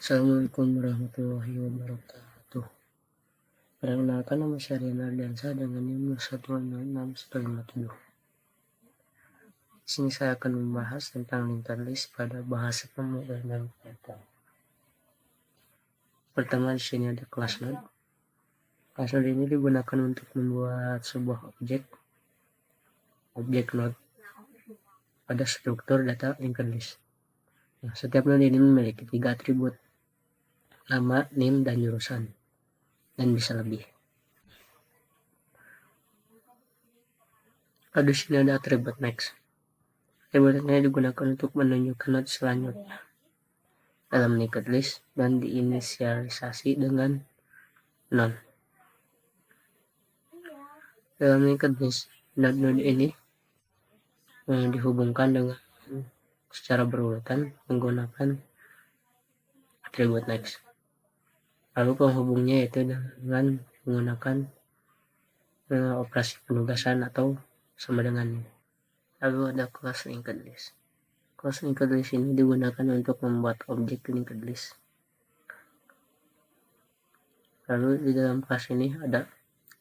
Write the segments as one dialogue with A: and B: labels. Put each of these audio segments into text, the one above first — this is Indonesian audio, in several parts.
A: Assalamualaikum warahmatullahi wabarakatuh. Perkenalkan, nama saya Rian Ardiansyah dengan NIM 1061157. Di sini saya akan membahas tentang linked list pada bahasa pemrograman Python. Pertama, di sini ada class node. Class node ini digunakan untuk membuat sebuah objek node pada struktur data linked list. Nah, setiap node ini memiliki 3 atribut: nama, NIM, dan jurusan, dan bisa lebih. Di sini ada atribut next. Atributnya digunakan untuk menunjukkan node selanjutnya dalam linked list dan diinisialisasi dengan none. Dalam linked list, node-node ini dihubungkan dengan secara berurutan menggunakan atribut next. Lalu penghubungnya yaitu dengan menggunakan operasi penugasan atau sama dengannya. Lalu ada class linked list. Class linked list ini digunakan untuk membuat objek linked list. Lalu di dalam class ini ada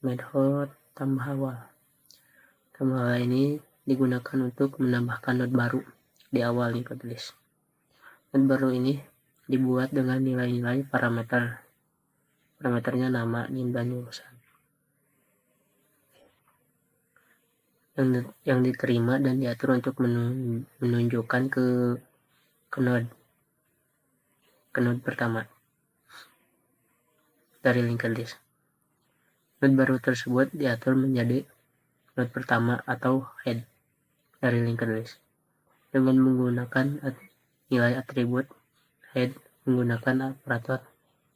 A: method tambah awal. Tambah awal ini digunakan untuk menambahkan node baru di awal linked list. Node baru ini dibuat dengan nilai-nilai parameter. Parameternya nama, NIM, dan jurusan. Yang diterima dan diatur untuk menunjukkan ke node pertama dari linked list. Node baru tersebut diatur menjadi node pertama atau head dari linked list dengan menggunakan nilai atribut head menggunakan operator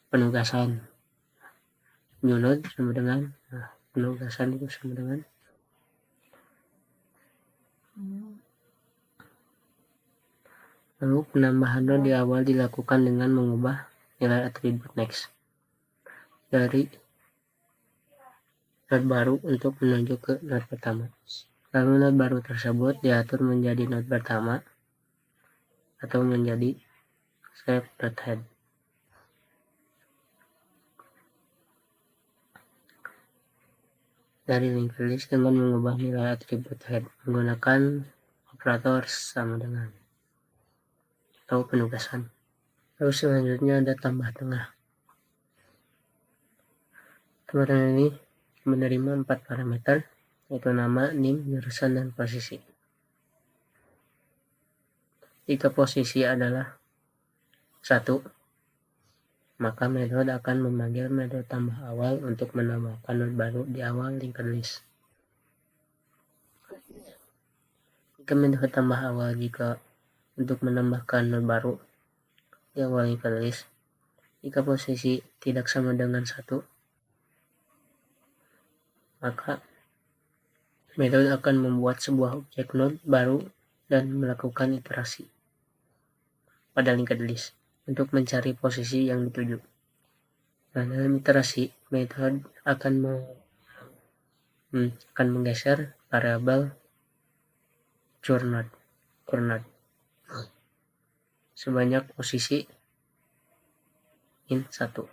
A: penugasan. New node sama dengan penugasan itu sama dengan lalu penambahan node di awal dilakukan dengan mengubah nilai atribut next dari node baru untuk menuju ke node pertama. Lalu node baru tersebut diatur menjadi node pertama atau menjadi separate head. Dari linked list dengan mengubah nilai atribut head menggunakan operator sama dengan atau penugasan. Lalu selanjutnya ada tambah tengah. Tambah tengah ini menerima 4 parameter yaitu nama, NIM, jurusan, dan posisi. Jika posisi adalah 1, maka metode akan memanggil metode tambah awal untuk menambahkan node baru di awal linked list. Jika metode tambah awal untuk menambahkan node baru di awal linked list, jika posisi tidak sama dengan 1, maka metode akan membuat sebuah objek node baru dan melakukan iterasi pada linked list untuk mencari posisi yang dituju. Nah, dalam iterasi, metode akan menggeser variabel coordinate sebanyak posisi int 1.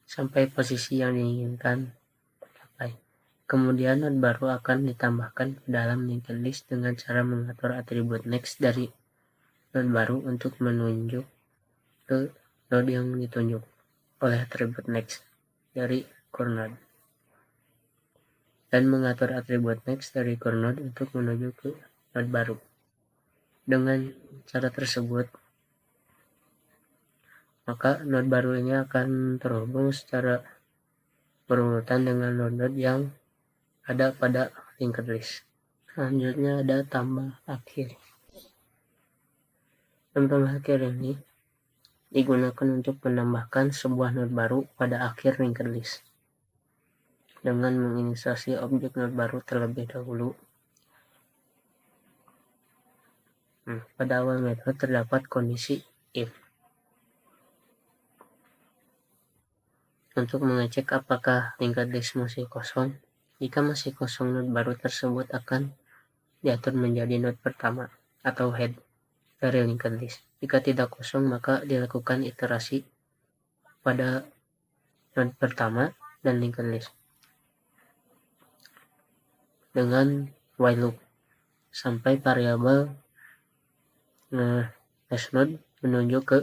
A: Sampai posisi yang diinginkan tercapai. Kemudian node baru akan ditambahkan ke dalam linked list dengan cara mengatur atribut next dari node baru untuk menunjuk ke node yang ditunjuk oleh atribut next dari core node dan mengatur atribut next dari core node untuk menuju ke node baru. Dengan cara tersebut, maka node baru ini akan terhubung secara berurutan dengan node-node yang ada pada linked list. Selanjutnya ada tambah akhir. Tambah akhir ini digunakan untuk menambahkan sebuah node baru pada akhir linked list dengan menginisiasi objek node baru terlebih dahulu. Pada awal metode terdapat kondisi if untuk mengecek apakah linked list masih kosong. Jika masih kosong, node baru tersebut akan diatur menjadi node pertama atau head dari linked list. Jika tidak kosong, maka dilakukan iterasi pada node pertama dan linked list dengan while loop sampai variabel last node menuju ke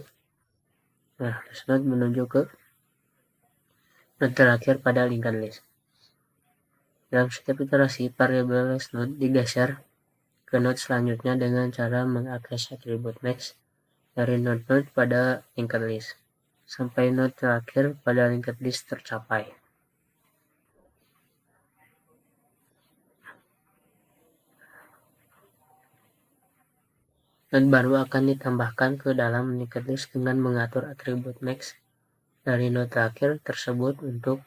A: node terakhir pada linked list. Dalam setiap iterasi, variabel last node digeser ke node selanjutnya dengan cara mengakses atribut max dari node-node pada linked list sampai node terakhir pada linked list tercapai. Node baru akan ditambahkan ke dalam linked list dengan mengatur atribut max dari node terakhir tersebut untuk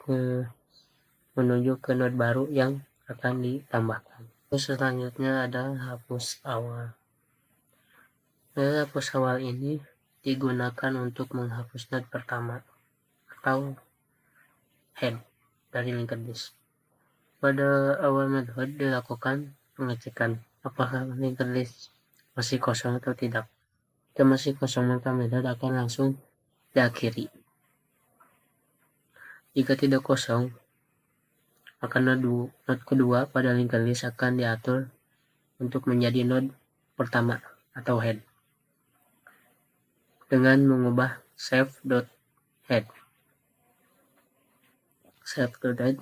A: menuju ke node baru yang akan ditambahkan. Selanjutnya ada hapus awal. Hapus awal ini digunakan untuk menghapus node pertama atau head dari linked list. Pada awal metode dilakukan pengecekan apakah linked list masih kosong atau tidak. Jika masih kosong, maka metode akan langsung diakhiri. Jika tidak kosong, maka node kedua pada linked list akan diatur untuk menjadi node pertama atau head dengan mengubah save.head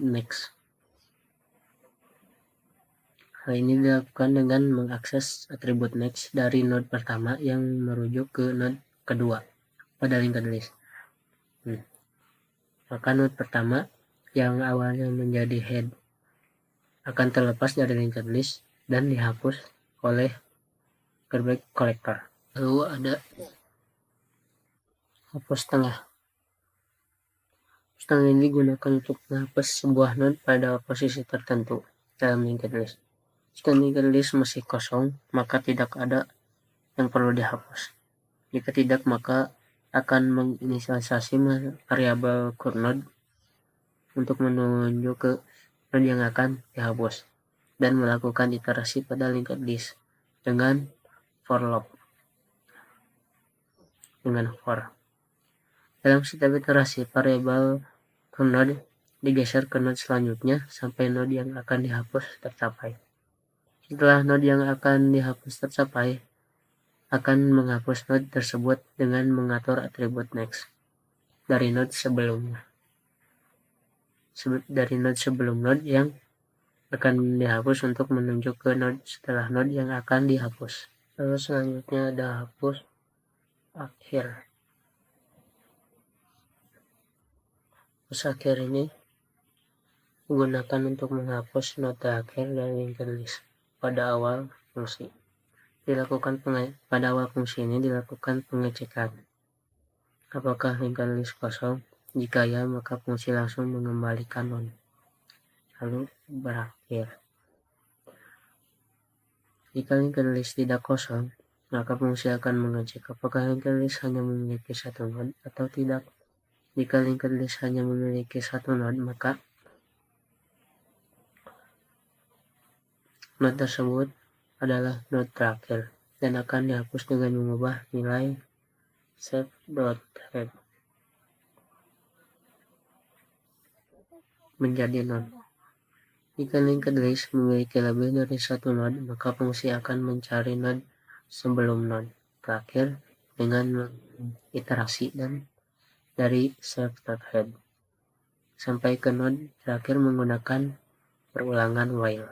A: next. Hal ini dilakukan dengan mengakses atribut next dari node pertama yang merujuk ke node kedua pada linked list. Maka node pertama yang awalnya menjadi head akan terlepas dari linked list dan dihapus oleh garbage collector. Lalu ada hapus tengah. Hapus tengah ini digunakan untuk menghapus sebuah node pada posisi tertentu dalam linked list. Jika linked list masih kosong, maka tidak ada yang perlu dihapus. Jika tidak, maka akan menginisialisasi variabel curNode untuk menuju ke node yang akan dihapus dan melakukan iterasi pada linked list dengan for loop. Dalam setiap iterasi, variabel curNode digeser ke node selanjutnya sampai node yang akan dihapus tercapai. Setelah node yang akan dihapus tercapai, akan menghapus node tersebut dengan mengatur atribut next dari node sebelum node yang akan dihapus untuk menuju ke node setelah node yang akan dihapus. Lalu selanjutnya ada hapus akhir. Hapus akhir ini digunakan untuk menghapus node terakhir dari linked list pada awal fungsi. Pada awal fungsi ini dilakukan pengecekan apakah linked list kosong. Jika ya, maka fungsi langsung mengembalikan node lalu berakhir. Jika linked list tidak kosong, maka fungsi akan mengecek apakah linked list hanya memiliki satu node atau tidak. Jika linked list hanya memiliki satu node, maka node tersebut adalah node terakhir dan akan dihapus dengan mengubah nilai save.head menjadi node. Jika linked list memiliki lebih dari satu node, maka fungsi akan mencari node sebelum node terakhir dengan iterasi dan dari save.head sampai ke node terakhir menggunakan perulangan while.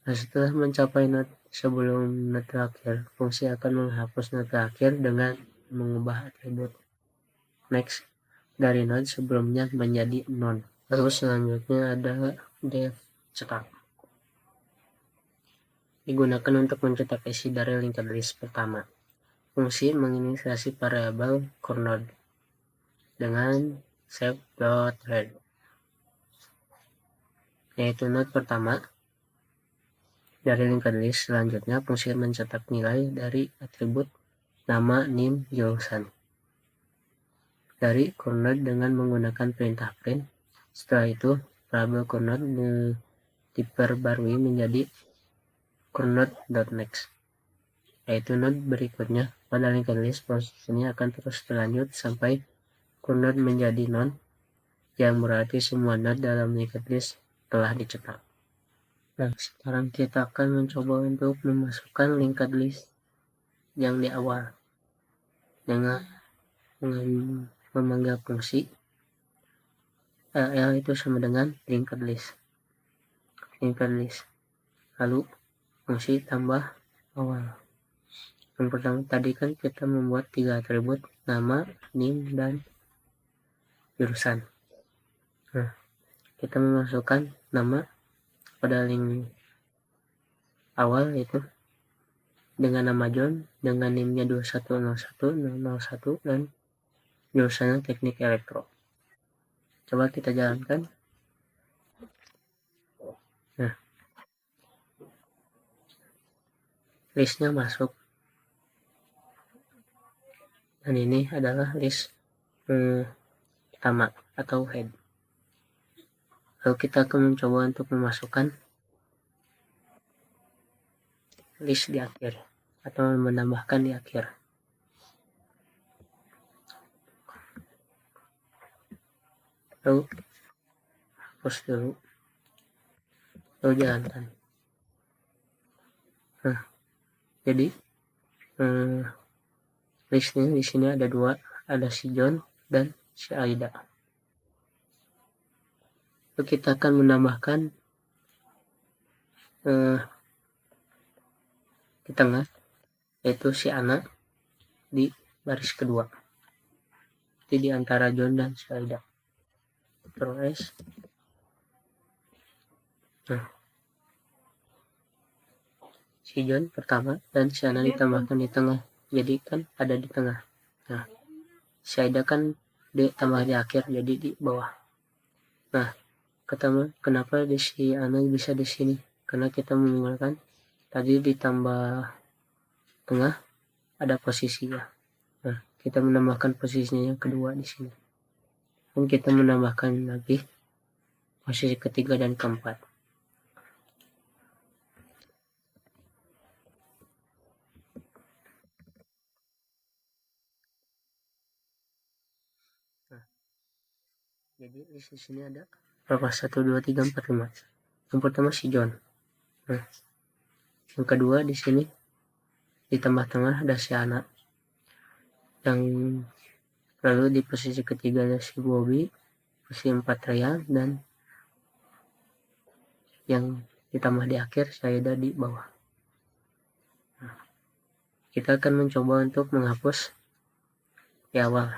A: Nah, setelah mencapai node sebelum node terakhir, fungsi akan menghapus node terakhir dengan mengubah atribut next dari node sebelumnya menjadi none. Lalu selanjutnya ada def cetak. Digunakan untuk mencetak isi dari linked list pertama. Fungsi menginisialisasi variabel curNode dengan save.head, yaitu node pertama dari linked list. Selanjutnya fungsi mencetak nilai dari atribut nama, nim, jurusan dari curNode dengan menggunakan perintah print. Setelah itu variabel curNode diperbarui menjadi CoreNode.next, yaitu node berikutnya. Pada linked list, proses ini akan terus berlanjut sampai CoreNode menjadi none, yang berarti semua node dalam linked list telah dicetak. Nah, sekarang kita akan mencoba untuk memasukkan linked list yang di awal dengan memanggil fungsi L itu sama dengan linked list, lalu fungsi tambah awal. Yang pertama tadi kan kita membuat 3 atribut, nama, nim, dan jurusan. Nah, kita memasukkan nama pada link awal itu dengan nama John, dengan nimnya 2101001 dan jurusannya teknik elektro. Coba kita jalankan. Nah, listnya masuk, dan ini adalah list pertama atau head. Lalu kita akan mencoba untuk memasukkan list di akhir atau menambahkan di akhir. Lalu hapus dulu, lalu jalankan. Nah, jadi listnya di sini ada 2, ada si John dan si Aida. Lalu kita akan menambahkan di tengah, yaitu si Ana di baris kedua, di antara John dan si Aida. Terus si John pertama dan si Ana ditambahkan di tengah, jadi kan ada di tengah. Nah, si Aida kan ditambah di akhir, jadi di bawah. Nah, kenapa di si Ana bisa di sini? Karena kita menggunakan tadi ditambah tengah ada posisinya. Nah, kita menambahkan posisinya yang kedua di sini. Dan kita menambahkan lagi posisi ketiga dan keempat. Nah, jadi di sini ada berapa? 1, 2, 3, 4, 5. Yang pertama si John. Nah, yang kedua di sini di tengah ada si Ana. Yang lalu di posisi ketiga ada si Bobby, posisi 4 Ryan, dan yang ditambah di akhir saya ada di bawah. Nah, kita akan mencoba untuk menghapus di awal.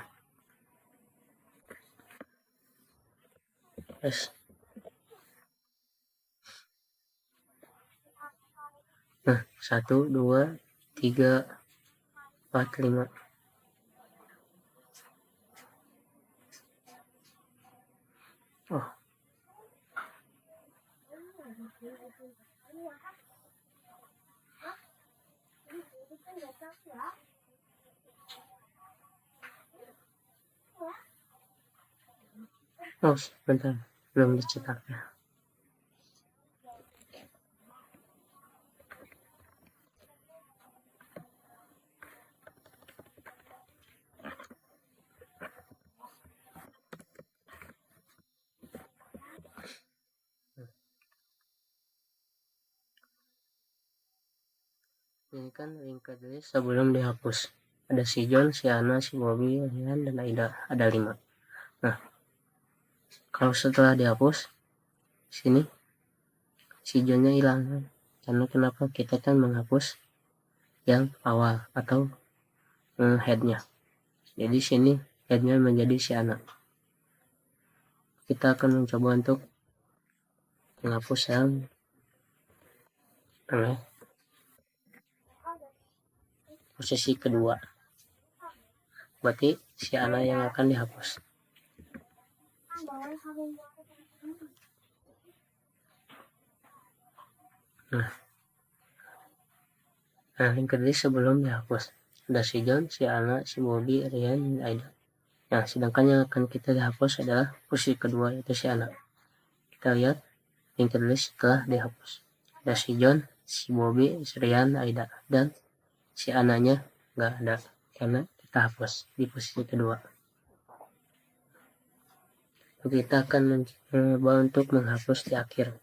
A: Yes. Nah, 1, 2, 3, 4, 5. Oh. Oh, bentar, belum dicetaknya. Ini kan linked list sebelum dihapus. Ada si John, si Ana, si Bobby, Rian, dan Aida. Ada 5. Nah, kalau setelah dihapus, sini si John-nya hilang. Karena kenapa? Kita kan menghapus yang awal atau head-nya. Jadi sini head-nya menjadi si Ana. Kita akan mencoba untuk menghapus yang posisi kedua. Berarti si Ana yang akan dihapus. Nah, linked list sebelum dihapus ada si John, si Ana, si Bobby, Rian, dan Aida. Nah, sedangkan yang akan kita dihapus adalah posisi kedua, yaitu si Ana. Kita lihat linked list telah dihapus. Ada si John, si Bobby, si Rian, Aida, dan si anaknya nggak ada karena kita hapus di posisi kedua. Kita akan mencoba untuk menghapus di akhir.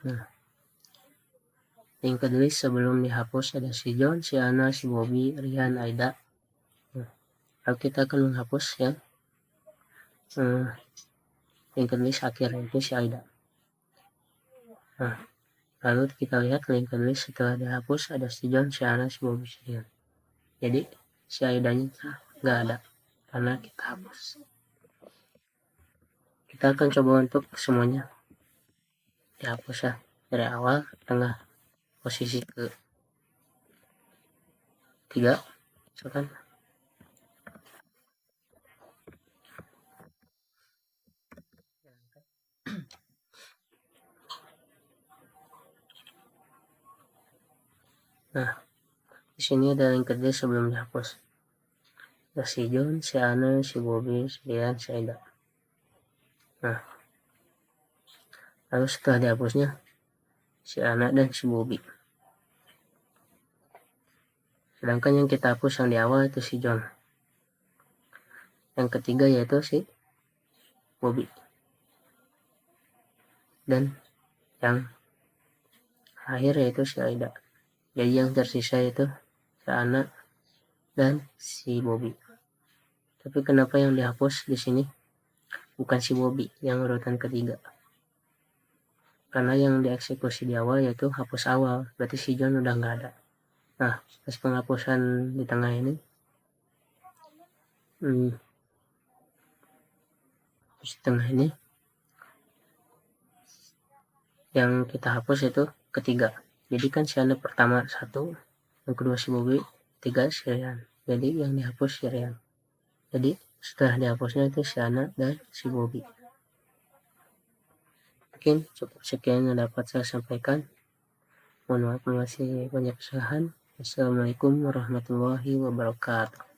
A: Nah, linked list sebelum dihapus ada si John, si Ana, si Bobby, Rian, Aida. Nah, lalu kita akan menghapus yang linked list akhir, itu si Aida. Nah, lalu kita lihat linked list setelah dihapus ada si John, si Ana, si Bobby, si Rian. Jadi si Aidanya nggak ada karena kita hapus. Kita akan coba untuk semuanya dihapus ya, dari awal, tengah, posisi ke 3 misalkan. Nah, di sini ada linked list sebelum dihapus. Ada si John, si Ana, si Bobby, si Rian, si Aida. Nah, lalu setelah dihapusnya si Ana dan si Bobby. Sedangkan yang kita hapus yang di awal itu si John. Yang ketiga yaitu si Bobby. Dan yang akhir yaitu si Aida. Jadi yang tersisa itu si Ana dan si Bobby. Tapi kenapa yang dihapus di sini bukan si Bobby yang urutan ketiga? Karena yang dieksekusi di awal yaitu hapus awal, berarti si John udah nggak ada. Nah, pas penghapusan di tengah ini, di tengah ini yang kita hapus itu ketiga. Jadi kan si Ana pertama 1, yang kedua si Bobby, 3 si Rian. Jadi yang dihapus si Rian. Jadi setelah dihapusnya itu si Ana dan si Bobby. Mungkin cukup sekian yang dapat saya sampaikan. Mohon maaf masih banyak kesalahan. Assalamualaikum warahmatullahi wabarakatuh.